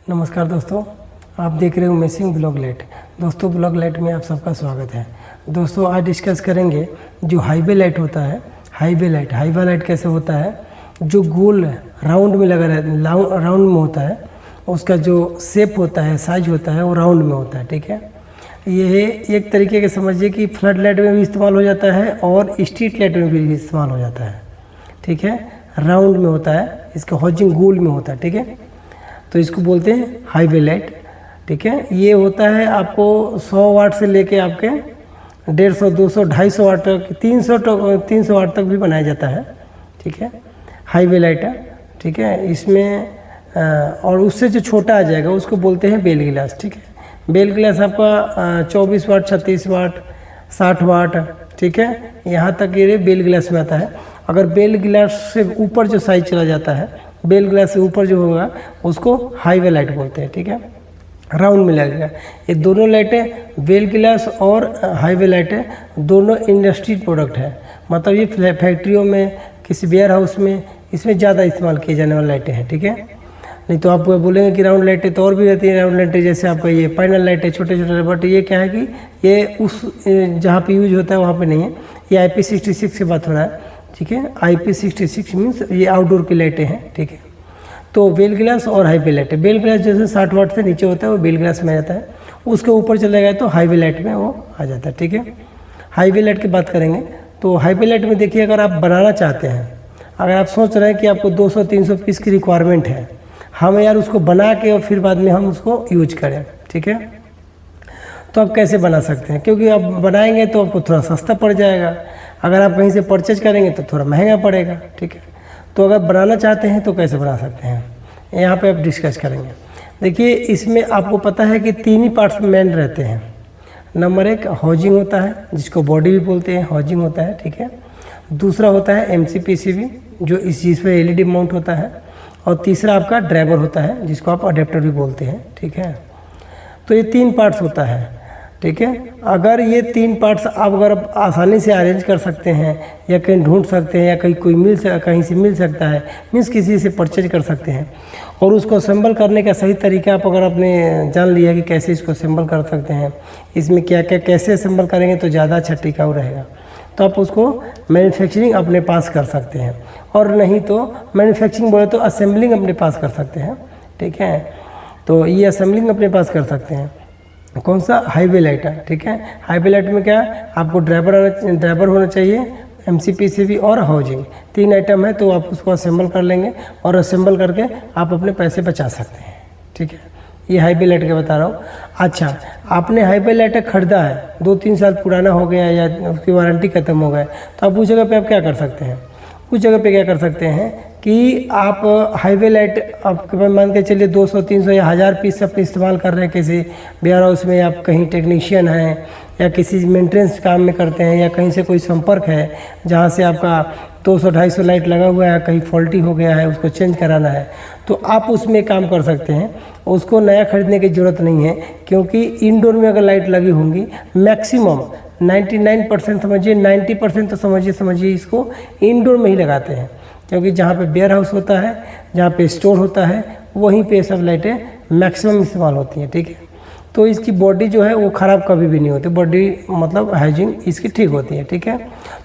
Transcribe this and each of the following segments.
नमस्कार दोस्तों, आप देख रहे हो मेसिंग ब्लॉग लाइट। दोस्तों ब्लॉग लाइट में आप सबका स्वागत है। दोस्तों आज डिस्कस करेंगे जो हाईवे लाइट होता है। हाईवे लाइट कैसे होता है? जो गोल राउंड में लगा रहता, राउंड में होता है, उसका जो शेप होता है, साइज होता है, वो राउंड में होता है। ठीक है, ये एक तरीके के समझिए कि फ्लड लाइट में भी इस्तेमाल हो जाता है और स्ट्रीट लाइट में भी इस्तेमाल हो जाता है। ठीक है, राउंड में होता है, इसका हॉजिंग गोल में होता है। ठीक है, तो इसको बोलते हैं हाईवे लाइट। ठीक है, ये होता है आपको 100 वाट से लेके आपके 150, 200, 250 वाट तक, 300 वाट तक भी बनाया जाता है। ठीक है, हाईवे लाइट है। ठीक है, इसमें और उससे जो छोटा आ जाएगा उसको बोलते हैं बेल गिलास। ठीक है, बेल गिलास आपका 24 वाट, 36 वाट, 60 वाट। ठीक है, यहाँ तक ये बेल गिलास में आता है। अगर बेल गिलास से ऊपर जो साइज चला जाता है, बेल ग्लास से ऊपर जो होगा उसको हाईवे लाइट बोलते हैं। ठीक है, राउंड में लगेगा। ये दोनों लाइटें, बेल ग्लास और हाईवे लाइटें, दोनों इंडस्ट्री प्रोडक्ट है। मतलब ये फैक्ट्रियों में, किसी वेयर हाउस में, इसमें ज़्यादा इस्तेमाल किए जाने वाली लाइटें हैं। ठीक है, नहीं तो आप बोलेंगे कि राउंड लाइटें तो और भी रहती हैं। राउंड लाइटें जैसे आपका ये पैनल लाइटें छोटे छोटे, बट ये क्या है कि ये उस जहाँ पे यूज होता है वहाँ पे नहीं है। ये IP66 की बात हो रहा है। ठीक है, IP66 मीन्स ये आउटडोर की लाइटें हैं। ठीक है, तो बेल ग्लास और हाईवे लाइट है। बेल ग्लास जैसे 60 वाट से नीचे होता है वो बेल ग्लास में आ जाता है, उसके ऊपर चला गया तो हाईवे लाइट में वो आ जाता है। ठीक है, हाईवे लाइट की बात करेंगे तो हाईवे लाइट में देखिए, अगर आप बनाना चाहते हैं, अगर आप सोच रहे हैं कि आपको 200-300 पीस की रिक्वायरमेंट है, हम यार उसको बना के और फिर बाद में हम उसको यूज करें। ठीक है, तो आप कैसे बना सकते हैं? क्योंकि आप बनाएंगे तो आपको थोड़ा सस्ता पड़ जाएगा, अगर आप कहीं से परचेज करेंगे तो थोड़ा महंगा पड़ेगा। ठीक है, तो अगर बनाना चाहते हैं तो कैसे बना सकते हैं, यहाँ पे आप डिस्कस करेंगे। देखिए, इसमें आपको पता है कि 3 ही पार्ट्स मेन रहते हैं। नंबर 1 हाउजिंग होता है, जिसको बॉडी भी बोलते हैं, हाउजिंग होता है। ठीक है, दूसरा होता है MCPCB, जो इस चीज़ पे LED माउंट होता है, और तीसरा आपका ड्राइवर होता है, जिसको आप अडेप्टर भी बोलते हैं। ठीक है, तो ये 3 पार्ट्स होता है। ठीक है, अगर ये 3 पार्ट्स आप अगर आसानी से अरेंज कर सकते हैं, या कहीं ढूंढ सकते हैं, या कहीं कहीं से मिल सकता है, मीन्स किसी से परचेज कर सकते हैं, और उसको असेंबल करने का सही तरीका आप अगर आपने जान लिया कि कैसे इसको असेंबल कर सकते हैं, इसमें क्या क्या कैसे असेंबल करेंगे तो ज़्यादा अच्छा टिकाऊ रहेगा, तो आप उसको मैन्युफैक्चरिंग अपने पास कर सकते हैं। और नहीं तो मैन्युफैक्चरिंग बोले तो असेंबलिंग अपने पास कर सकते हैं। ठीक है, तो ये असेंबलिंग अपने पास कर सकते हैं। कौन सा? हाईवे लाइट है। ठीक है, हाईवे लाइट में क्या है, आपको ड्राइवर होना चाहिए, MCPCB और हाउजिंग, 3 आइटम है, तो आप उसको असेंबल कर लेंगे और असेंबल करके आप अपने पैसे बचा सकते हैं। ठीक है, ये हाईवे लाइट का बता रहा हूँ। अच्छा, आपने हाईवे लाइट खरीदा है, 2-3 साल पुराना हो गया या उसकी वारंटी ख़त्म हो गया, तो आप उस जगह पे आप क्या कर सकते हैं? उस जगह पे क्या कर सकते हैं कि आप हाईवे लाइट आपके मान के चलिए 200, 300 या 1000 पीस अपने इस्तेमाल कर रहे हैं, किसी वेयर हाउस में आप कहीं टेक्नीशियन हैं, या किसी मेंटेनेंस काम में करते हैं, या कहीं से कोई संपर्क है जहाँ से आपका 200-250 लाइट लगा हुआ है, कहीं फॉल्टी हो गया है, उसको चेंज कराना है, तो आप उसमें काम कर सकते हैं। उसको नया खरीदने की ज़रूरत नहीं है, क्योंकि इंडोर में अगर लाइट लगी होंगी, मैक्सिमम 99% समझिए, 90% तो समझिए इसको इंडोर में ही लगाते हैं, क्योंकि जहाँ पे वेयर हाउस होता है, जहाँ पे स्टोर होता है, वहीं पे सब लाइटें मैक्सिमम इस्तेमाल होती हैं। ठीक है, तो इसकी बॉडी जो है वो ख़राब कभी भी नहीं होती, बॉडी मतलब हाइजीन इसकी ठीक होती है। ठीक है,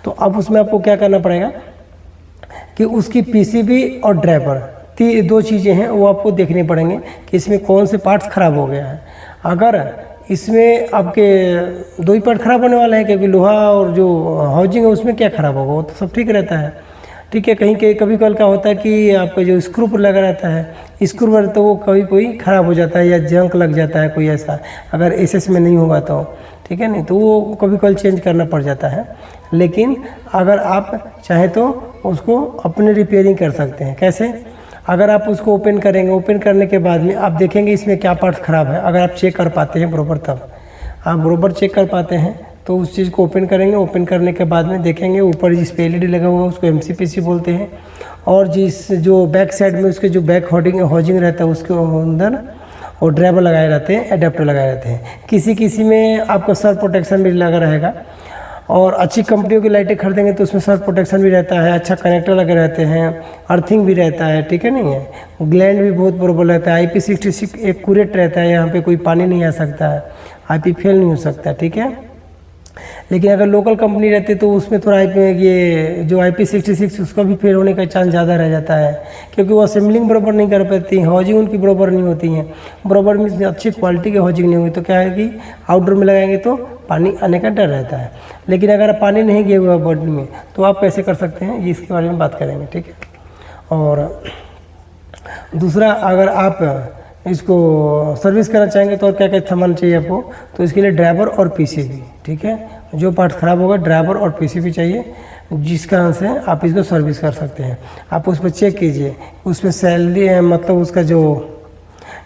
तो अब उसमें आपको क्या करना पड़ेगा कि उसकी PCB और ड्राइवर, 2 चीज़ें हैं, वो आपको देखनी पड़ेंगे कि इसमें कौन से पार्ट्स ख़राब हो गया है। अगर इसमें आपके 2 ही पार्ट ख़राब होने वाले हैं, क्योंकि लोहा और जो हाउजिंग है उसमें क्या ख़राब होगा, वो तो सब ठीक रहता है। ठीक है, कहीं कभी कल का होता है कि आपका जो स्क्रू लगा रहता है, स्क्रू पर तो वो कभी कोई ख़राब हो जाता है, या जंक लग जाता है कोई ऐसा, अगर SS में नहीं होगा तो। ठीक है, नहीं तो वो कभी कल चेंज करना पड़ जाता है। लेकिन अगर आप चाहें तो उसको अपने रिपेयरिंग कर सकते हैं। कैसे? अगर आप उसको ओपन करेंगे, ओपन करने के बाद में आप देखेंगे इसमें क्या पार्ट्स ख़राब है। अगर आप चेक कर पाते हैं बरोबर, तब आप बरोबर चेक कर पाते हैं तो उस चीज़ को ओपन करेंगे। ओपन करने के बाद में देखेंगे ऊपर जिस पे LED लगा हुआ है उसको MCPC बोलते हैं, और जिस जो बैक साइड में उसके जो बैक हाउजिंग रहता है उसके अंदर और ड्राइवर लगाए रहते हैं, एडेप्टर लगाए रहते हैं। किसी में आपका सर प्रोटेक्शन भी लगा रहेगा, और अच्छी कंपनियों की लाइटें खरीदेंगे तो उसमें सर प्रोटेक्शन भी रहता है, अच्छा कनेक्टर लगे रहते हैं, अर्थिंग भी रहता है, ठीक है नहीं है, ग्लैंड भी बहुत बराबर रहता है, IP66 एक्यूरेट रहता है, यहाँ पे कोई पानी नहीं आ सकता है, IP फेल नहीं हो सकता, ठीक है। लेकिन अगर लोकल कंपनी रहती तो उसमें थोड़ा ये जो IP66 उसका भी फेल होने का चांस ज़्यादा रह जाता है, क्योंकि वो असेंबलिंग बराबर नहीं कर पाती, हाउजिंग उनकी बराबर नहीं होती है, बराबर में अच्छी क्वालिटी की हाउजिंग नहीं होगी, तो क्या है कि आउटडोर में लगाएंगे तो पानी आने का डर रहता है। लेकिन अगर पानी नहीं गया हुआ बॉडी में तो आप कैसे कर सकते हैं, ये इसके बारे में बात करेंगे, ठीक है। और दूसरा, अगर आप इसको सर्विस करना चाहेंगे तो और क्या क्या सामान चाहिए आपको, तो इसके लिए ड्राइवर और PCB, ठीक है। जो पार्ट ख़राब होगा ड्राइवर और PCB चाहिए, जिस कारण से आप इसको सर्विस कर सकते हैं। आप उस पर चेक कीजिए, उसमें सैलरी है, मतलब उसका जो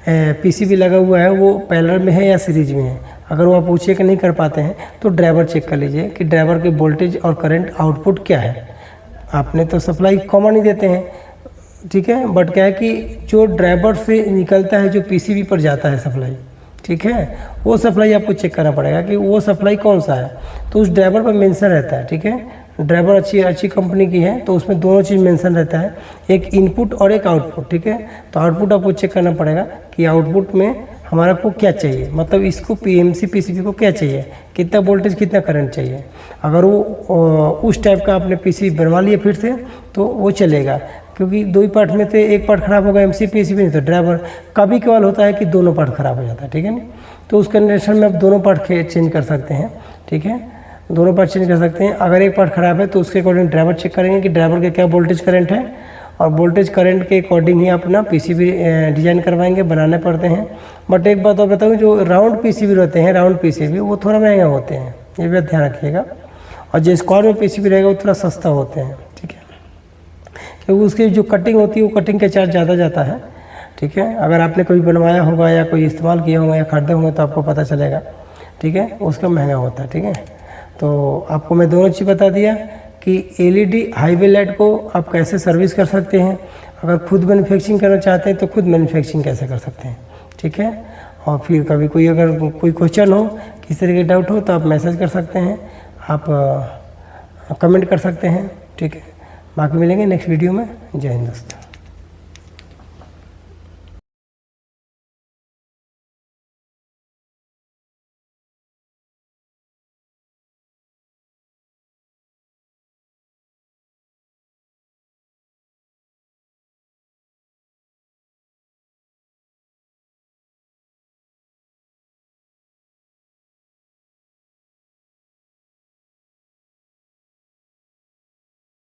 PCB लगा हुआ है वो पैरेलल में है या सीरीज में है। अगर वो आप वो चेक नहीं कर पाते हैं तो ड्राइवर चेक कर लीजिए कि ड्राइवर के वोल्टेज और करंट आउटपुट क्या है। आपने तो सप्लाई कॉमन ही देते हैं, ठीक है, बट क्या है कि जो ड्राइवर से निकलता है, जो PCB पर जाता है सप्लाई, ठीक है, वो सप्लाई आपको चेक करना पड़ेगा कि वो सप्लाई कौन सा है, तो उस ड्राइवर पर मेंशन रहता है, ठीक है। ड्राइवर अच्छी कंपनी की है तो उसमें दोनों चीज़ मेंशन रहता है, एक इनपुट और एक आउटपुट, ठीक है। तो आउटपुट आपको चेक करना पड़ेगा कि आउटपुट में हमारा को क्या चाहिए, मतलब इसको PMC PCB को क्या चाहिए, कितना वोल्टेज कितना करंट चाहिए। अगर वो उस टाइप का आपने PCB बनवा लिया फिर से तो वो चलेगा, क्योंकि दो ही पार्ट में से एक पार्ट ख़राब होगा MC PCB नहीं तो ड्राइवर। कभी कभार होता है कि दोनों पार्ट ख़राब हो जाता है, ठीक है नहीं, तो उस कंडीशन में आप दोनों पार्ट चेंज कर सकते हैं, ठीक है, दोनों पार्ट चेंज कर सकते हैं। अगर एक पार्ट ख़राब है तो उसके अकॉर्डिंग ड्राइवर चेक करेंगे कि ड्राइवर का क्या वोल्टेज करंट है, और वोल्टेज करंट के अकॉर्डिंग ही अपना PCB डिज़ाइन करवाएंगे, बनाने पड़ते हैं। बट एक बात और बताऊँ, जो राउंड PCB रहते हैं, राउंड PCB वो थोड़ा महंगा होते हैं, ये भी ध्यान रखिएगा, और जो स्क्वायर में PCB रहेगा वो थोड़ा सस्ता होते हैं, ठीक है, क्योंकि उसकी जो कटिंग होती है वो कटिंग का चार्ज ज़्यादा जाता है, ठीक है। अगर आपने कोई बनवाया होगा या कोई इस्तेमाल किया होगा या खरीदे होंगे तो आपको पता चलेगा, ठीक है, उसका महंगा होता है, ठीक है। तो आपको मैं दोनों चीज़ बता दिया कि LED हाईवे लाइट को आप कैसे सर्विस कर सकते हैं, अगर खुद मैन्युफैक्चरिंग करना चाहते हैं तो खुद मैन्युफैक्चरिंग कैसे कर सकते हैं, ठीक है। और फिर कभी कोई अगर कोई क्वेश्चन हो, किस तरह के डाउट हो, तो आप मैसेज कर सकते हैं, आप कमेंट कर सकते हैं, ठीक है। बाकी मिलेंगे नेक्स्ट वीडियो में। जय हिंद दोस्तों।